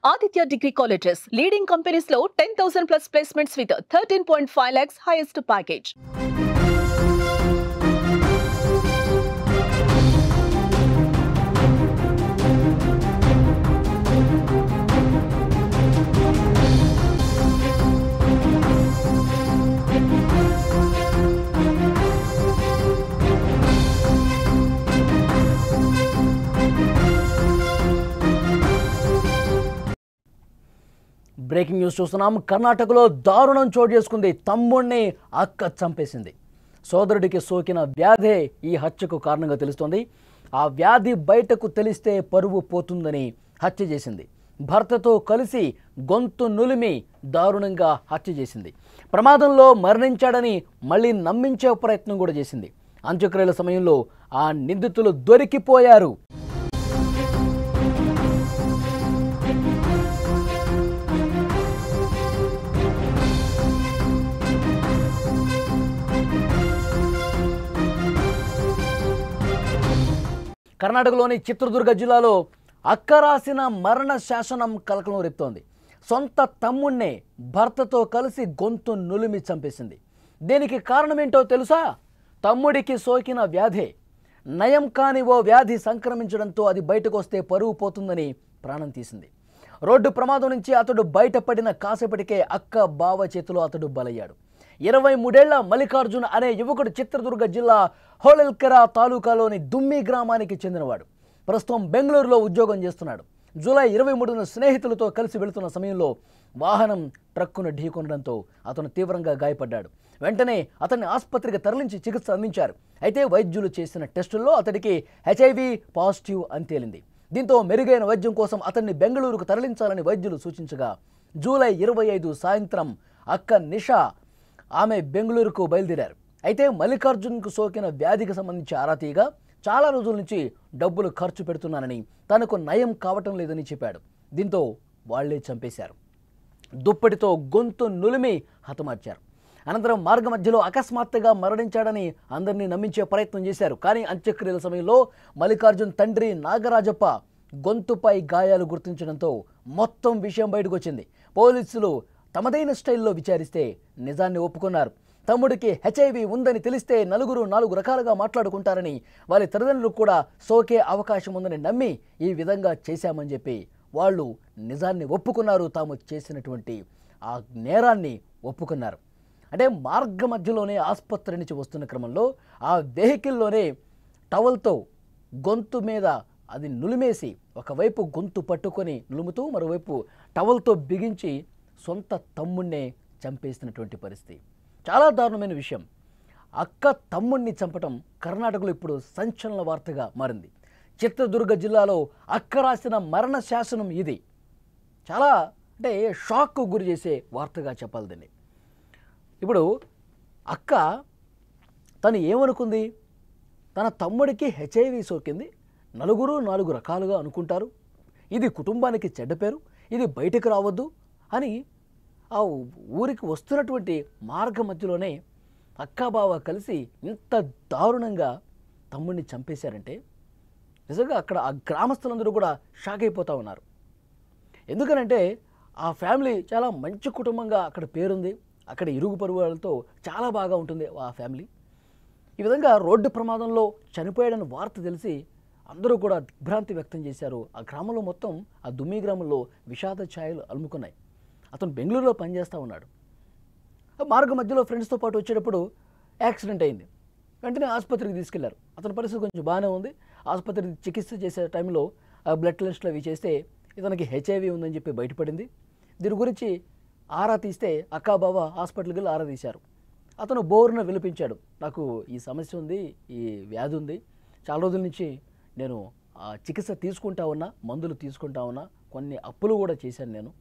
Aditya Degree Colleges, leading companies low 10,000 plus placements with 13.5 lakhs highest package. Breaking news చూస్తున్నాం. కర్ణాటకలో దారుణం చోటు చేసుకుంది. తమ్ముడిని అక్క చంపేసింది. సోదరుడికి సోకిన వ్యాధే ఈ హత్యకు కారణంగా తెలుస్తోంది. ఆ వ్యాధి బయటకు తెలిస్తే పరువు పోతుందని హత్య చేసింది. భర్తతో కలిసి గొంతు నులిమి దారుణంగా హత్య చేసింది. ప్రమాదంలో మరణించాడని మళ్ళీ నమ్మించే ప్రయత్నం కూడా చేసింది. అంత్యక్రియల సమయంలో ఆ నిందితులు దొరికిపోయారు. కర్ణాటకలోని చిత్రదుర్గ జిల్లాలో అక్క రాసిన మరణ శాసనం కలకలం రేపుతోంది. సొంత తమ్ముణ్ణే భర్తతో కలిసి గొంతు నులిమి చంపేసింది. దీనికి కారణమేంటో తెలుసా? తమ్ముడికి సోకిన వ్యాధే. నయం కాని ఓ వ్యాధి సంక్రమించడంతో అది బయటకు వస్తే పరువు పోతుందని ప్రాణం తీసింది. రోడ్డు ప్రమాదం నుంచి అతడు బయటపడిన కాసేపటికే అక్క బావ చేతిలో అతడు బలయ్యాడు. 23 ఏళ్ల మల్లికార్జున్ అనే యువకుడు చిత్రదుర్గ జిల్లా హోళల్కెర తాలూకాలోని దుమ్మి గ్రామానికి చెందినవాడు. ప్రస్తుతం బెంగళూరులో ఉద్యోగం చేస్తున్నాడు. జూలై 23న స్నేహితులతో కలిసి వెళుతున్న సమయంలో వాహనం ట్రక్కును ఢీకొనడంతో అతను తీవ్రంగా గాయపడ్డాడు. వెంటనే అతన్ని ఆసుపత్రికి తరలించి చికిత్స అందించారు. అయితే వైద్యులు చేసిన టెస్టుల్లో అతడికి HIV పాజిటివ్ అని తేలింది. దీంతో మెరుగైన వైద్యం కోసం అతన్ని బెంగళూరుకు తరలించాలని వైద్యులు సూచించగా జూలై 25 సాయంత్రం అక్క నిషా ఆమె బెంగళూరుకు బయలుదేరారు. అయితే మల్లికార్జున్కు సోకిన వ్యాధికి సంబంధించి ఆరా తీయగా చాలా రోజుల నుంచి డబ్బులు ఖర్చు పెడుతున్నానని, తనకు నయం కావటం లేదని చెప్పాడు. దీంతో వాళ్లే చంపేశారు. దుప్పటితో గొంతు నులిమి హతమార్చారు. అనంతరం మార్గ మధ్యలో అకస్మాత్తుగా మరణించాడని అందరినీ నమ్మించే ప్రయత్నం చేశారు. కానీ అంత్యక్రియల సమయంలో మల్లికార్జున్ తండ్రి నాగరాజప్ప గొంతుపై గాయాలు గుర్తించడంతో మొత్తం విషయం బయటకు వచ్చింది. పోలీసులు తమదైన స్టైల్లో విచారిస్తే నిజాన్ని ఒప్పుకున్నారు. తమ్ముడికి HIV ఉందని తెలిస్తే నలుగురు 4 రకాలుగా మాట్లాడుకుంటారని, వారి తల్లిదండ్రులకు కూడా సోకే అవకాశం ఉందని నమ్మి ఈ విధంగా చేశామని చెప్పి వాళ్ళు నిజాన్ని ఒప్పుకున్నారు. తాము చేసినటువంటి ఆ నేరాన్ని ఒప్పుకున్నారు. అంటే మార్గ మధ్యలోనే ఆసుపత్రి నుంచి వస్తున్న క్రమంలో ఆ వెహికల్లోనే టవల్తో గొంతు మీద అది నులిమేసి, ఒకవైపు గొంతు పట్టుకొని నులుముతూ మరోవైపు టవల్తో బిగించి సొంత తమ్ముణ్ణే చంపేసినటువంటి పరిస్థితి. చాలా దారుణమైన విషయం. అక్క తమ్ముణ్ణి చంపటం కర్ణాటకలో ఇప్పుడు సంచలన వార్తగా మారింది. చిత్రదుర్గ జిల్లాలో అక్క రాసిన మరణ శాసనం ఇది. చాలా అంటే షాక్కు గురి చేసే వార్తగా చెప్పాలి దీన్ని. ఇప్పుడు అక్క తను ఏమనుకుంది? తన తమ్ముడికి HIV సోకింది, నలుగురు 4 రకాలుగా అనుకుంటారు, ఇది కుటుంబానికి చెడ్డ పేరు, ఇది బయటకు రావద్దు అని ఆ ఊరికి వస్తున్నటువంటి మార్గ మధ్యలోనే అక్కాబావ కలిసి ఇంత దారుణంగా తమ్ముడిని చంపేశారంటే నిజంగా అక్కడ ఆ గ్రామస్తులందరూ కూడా షాక్ అయిపోతూ ఉన్నారు. ఎందుకనంటే ఆ ఫ్యామిలీ చాలా మంచి కుటుంబంగా అక్కడ పేరుంది. అక్కడ ఇరుగు పొరుగులతో చాలా బాగా ఉంటుంది ఆ ఫ్యామిలీ. ఈ విధంగా రోడ్డు ప్రమాదంలో చనిపోయాడని వార్త తెలిసి అందరూ కూడా దిగ్భ్రాంతి వ్యక్తం చేశారు. ఆ గ్రామంలో మొత్తం ఆ దుమ్మి గ్రామంలో విషాద ఛాయలు అలుముకున్నాయి. అతను బెంగళూరులో పనిచేస్తూ ఉన్నాడు. మార్గ మధ్యలో ఫ్రెండ్స్తో పాటు వచ్చేటప్పుడు యాక్సిడెంట్ అయింది. వెంటనే ఆసుపత్రికి తీసుకెళ్లారు. అతని పరిస్థితి కొంచెం బాగానే ఉంది. ఆసుపత్రి చికిత్స చేసే టైంలో బ్లడ్ టెస్ట్లు అవి చేస్తే ఇతనికి HIV ఉందని చెప్పి బయటపడింది. దీని గురించి ఆరా తీస్తే అక్కాబావ హాస్పిటల్కి వెళ్ళి ఆరా తీశారు. అతను బోరున విలపించాడు. నాకు ఈ సమస్య ఉంది, ఈ వ్యాధి ఉంది, చాలా రోజుల నుంచి నేను చికిత్స తీసుకుంటా ఉన్నా, మందులు తీసుకుంటా ఉన్నా, కొన్ని అప్పులు కూడా చేశాను నేను,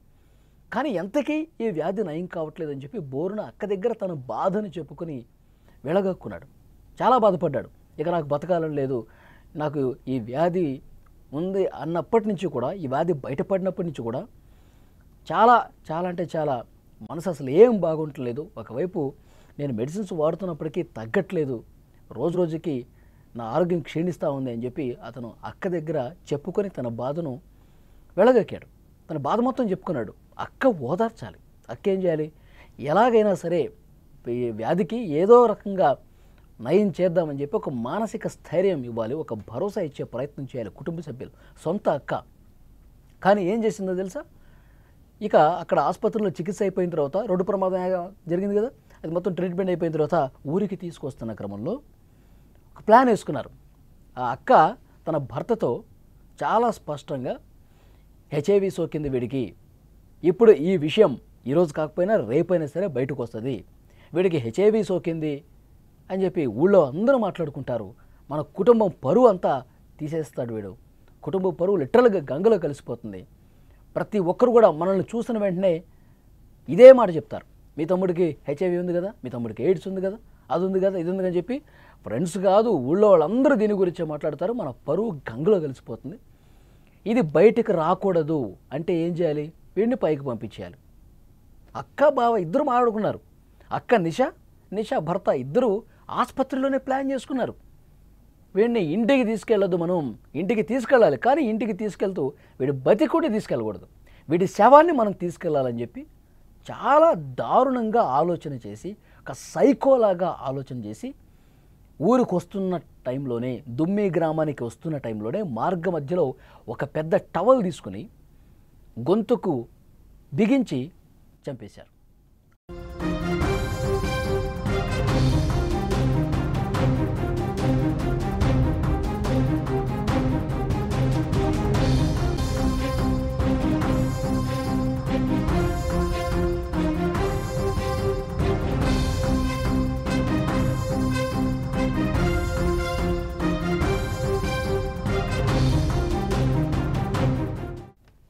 కానీ ఎంతకీ ఈ వ్యాధి నయం కావట్లేదని చెప్పి బోరున అక్క దగ్గర తన బాధను చెప్పుకొని వెళగక్కున్నాడు. చాలా బాధపడ్డాడు. ఇక నాకు బతకాలని లేదు, నాకు ఈ వ్యాధి ఉంది అన్నప్పటి నుంచి కూడా, ఈ వ్యాధి బయటపడినప్పటి నుంచి కూడా చాలా చాలా అంటే చాలా మనసు అసలు ఏం బాగుంటలేదు. ఒకవైపు నేను మెడిసిన్స్ వాడుతున్నప్పటికీ తగ్గట్లేదు, రోజు రోజుకి నా ఆరోగ్యం క్షీణిస్తూ ఉంది అని చెప్పి అతను అక్క దగ్గర చెప్పుకొని తన బాధను వెళ్ళగక్కాడు. తన బాధ మొత్తం చెప్పుకున్నాడు. అక్క ఓదార్చాలి. అక్క ఏం చేయాలి, ఎలాగైనా సరే ఈ వ్యాధికి ఏదో రకంగా నయం చేద్దామని చెప్పి ఒక మానసిక స్థైర్యం ఇవ్వాలి, ఒక భరోసా ఇచ్చే ప్రయత్నం చేయాలి కుటుంబ సభ్యులు, సొంత అక్క. కానీ ఏం చేసిందో తెలుసా, ఇక అక్కడ ఆసుపత్రిలో చికిత్స అయిపోయిన తర్వాత రోడ్డు ప్రమాదం జరిగింది కదా, అది మొత్తం ట్రీట్మెంట్ అయిపోయిన తర్వాత ఊరికి తీసుకొస్తున్న క్రమంలో ఒక ప్లాన్ వేసుకున్నారు. ఆ అక్క తన భర్తతో చాలా స్పష్టంగా హెచ్ఐవి సోకింది వీడికి, ఇప్పుడు ఈ విషయం ఈరోజు కాకపోయినా రేపైనా సరే బయటకు వస్తుంది, వీడికి హెచ్ఐవి సోకింది అని చెప్పి ఊళ్ళో అందరూ మాట్లాడుకుంటారు, మన కుటుంబం పరువు అంతా తీసేస్తాడు వీడు, కుటుంబ పరువు లిటరల్గా గంగలో కలిసిపోతుంది, ప్రతి ఒక్కరు కూడా మనల్ని చూసిన వెంటనే ఇదే మాట చెప్తారు, మీ తమ్ముడికి హెచ్ఐవి ఉంది కదా, మీ తమ్ముడికి ఎయిడ్స్ ఉంది కదా, అది ఉంది కదా, ఇది ఉంది అని చెప్పి ఫ్రెండ్స్ కాదు ఊళ్ళో వాళ్ళందరూ దీని గురించే మాట్లాడతారు, మన పరువు గంగలో కలిసిపోతుంది, ఇది బయటకు రాకూడదు అంటే ఏం చేయాలి, వీడిని పైకి పంపించేయాలి. అక్క బావ ఇద్దరు మాట్లాడుకున్నారు, అక్క నిషా భర్త ఇద్దరు ఆసుపత్రిలోనే ప్లాన్ చేసుకున్నారు, వీడిని ఇంటికి తీసుకెళ్ళొద్దు, మనం ఇంటికి తీసుకెళ్ళాలి, కానీ ఇంటికి తీసుకెళ్తూ వీడి బతికుడి తీసుకెళ్ళకూడదు, వీడి శవాన్ని మనం తీసుకెళ్ళాలని చెప్పి చాలా దారుణంగా ఆలోచన చేసి, ఒక సైకోలాగా ఆలోచన చేసి ఊరికి వస్తున్న టైంలోనే, దుమ్మి గ్రామానికి వస్తున్న టైంలోనే మార్గ మధ్యలో ఒక పెద్ద టవల్ తీసుకుని గొంతుకు బిగించి చంపేశారు.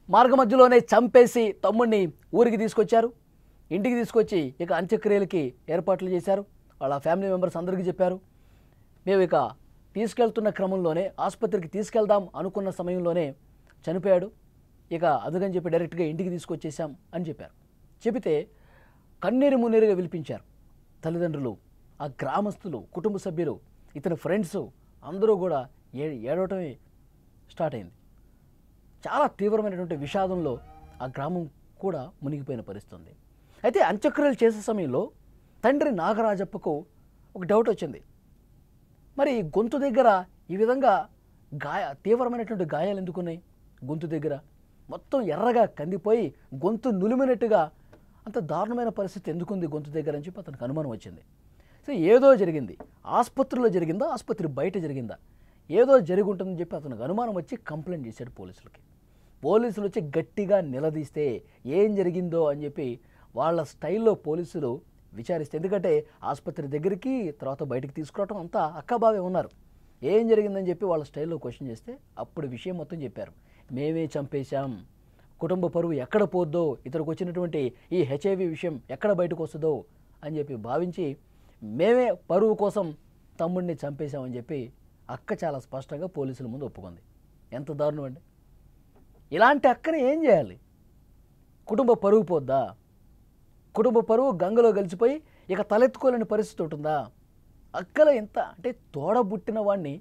మార్గ మధ్యలోనే చంపేసి తమ్ముడిని ఊరికి తీసుకొచ్చారు, ఇంటికి తీసుకొచ్చి ఇక అంత్యక్రియలకి ఏర్పాట్లు చేశారు. వాళ్ళ ఫ్యామిలీ మెంబర్స్ అందరికీ చెప్పారు, మేము ఇక తీసుకెళ్తున్న క్రమంలోనే ఆసుపత్రికి తీసుకెళ్దాం అనుకున్న సమయంలోనే చనిపోయాడు, ఇక అందుకని చెప్పి డైరెక్ట్గా ఇంటికి తీసుకొచ్చేసాం అని చెప్పారు. చెబితే కన్నీరు మున్నీరుగా విలిపించారు తల్లిదండ్రులు, ఆ గ్రామస్తులు, కుటుంబ సభ్యులు, ఇతని ఫ్రెండ్స్ అందరూ కూడా ఏడవటమే స్టార్ట్ అయింది. చాలా తీవ్రమైనటువంటి విషాదంలో ఆ గ్రామం కూడా మునిగిపోయిన పరిస్థితి. అయితే అంత్యక్రియలు చేసే సమయంలో తండ్రి నాగరాజప్పకు ఒక డౌట్ వచ్చింది, మరి గొంతు దగ్గర ఈ విధంగా తీవ్రమైనటువంటి గాయాలు ఎందుకున్నాయి, గొంతు దగ్గర మొత్తం ఎర్రగా కందిపోయి గొంతు నులిమినట్టుగా అంత దారుణమైన పరిస్థితి ఎందుకుంది గొంతు దగ్గర అని చెప్పి అతనికి అనుమానం వచ్చింది. సో ఏదో జరిగింది, ఆసుపత్రిలో జరిగిందా, ఆసుపత్రి బయట జరిగిందా, ఏదో జరిగి ఉంటుందని చెప్పి అతనికి అనుమానం వచ్చి కంప్లైంట్ చేశాడు పోలీసులకి. పోలీసులు వచ్చి గట్టిగా నిలదీస్తే ఏం జరిగిందో అని చెప్పి వాళ్ళ స్టైల్లో పోలీసులు విచారిస్తే, ఎందుకంటే ఆసుపత్రి దగ్గరికి తర్వాత బయటికి తీసుకురావటం అంతా అక్కబావే ఉన్నారు, ఏం జరిగిందని చెప్పి వాళ్ళ స్టైల్లో క్వశ్చన్ చేస్తే అప్పుడు విషయం మొత్తం చెప్పారు. మేమే చంపేశాం, కుటుంబ పరువు ఎక్కడ పోద్దో, ఇతనికి వచ్చినటువంటి ఈ హెచ్ఐవి విషయం ఎక్కడ బయటకు వస్తుందో అని చెప్పి భావించి మేమే పరువు కోసం తమ్ముడిని చంపేశామని చెప్పి అక్క చాలా స్పష్టంగా పోలీసుల ముందు ఒప్పుకుంది. ఎంత దారుణం అండి, ఇలాంటి అక్కని ఏం చేయాలి, కుటుంబ పరువు పోద్దా, కుటుంబ పరువు గంగలో కలిసిపోయి ఇక తలెత్తుకోలేని పరిస్థితి ఉంటుందా, అక్కల ఎంత అంటే తోడబుట్టిన వాడిని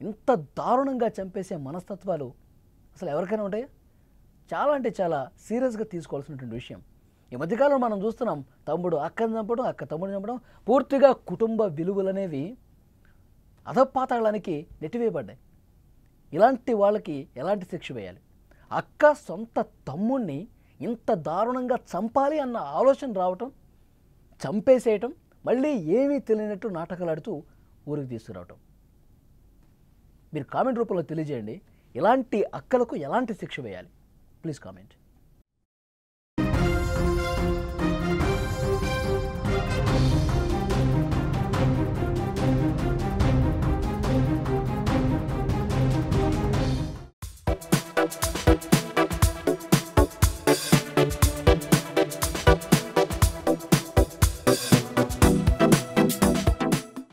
ఇంత దారుణంగా చంపేసే మనస్తత్వాలు అసలు ఎవరికైనా ఉంటాయా, చాలా అంటే చాలా సీరియస్గా తీసుకోవాల్సినటువంటి విషయం. ఈ మధ్యకాలంలో మనం చూస్తున్నాం, తమ్ముడు అక్కని చంపడం, అక్క తమ్ముడిని చంపడం, పూర్తిగా కుటుంబ విలువలనేవి అధపాతాళానికి నెట్టివేయబడ్డాయి. ఇలాంటి వాళ్ళకి ఎలాంటి శిక్ష వేయాలి, అక్క సొంత తమ్ముడిని ఇంత దారుణంగా చంపాలి అన్న ఆలోచన రావటం, చంపేసేయటం, మళ్ళీ ఏమీ తెలియనట్టు నాటకాలు ఆడుతూ ఊరికి తీసుకురావటం. మీరు కామెంట్ రూపంలో తెలియజేయండి, ఇలాంటి అక్కలకు ఎలాంటి శిక్ష వేయాలి, ప్లీజ్ కామెంట్.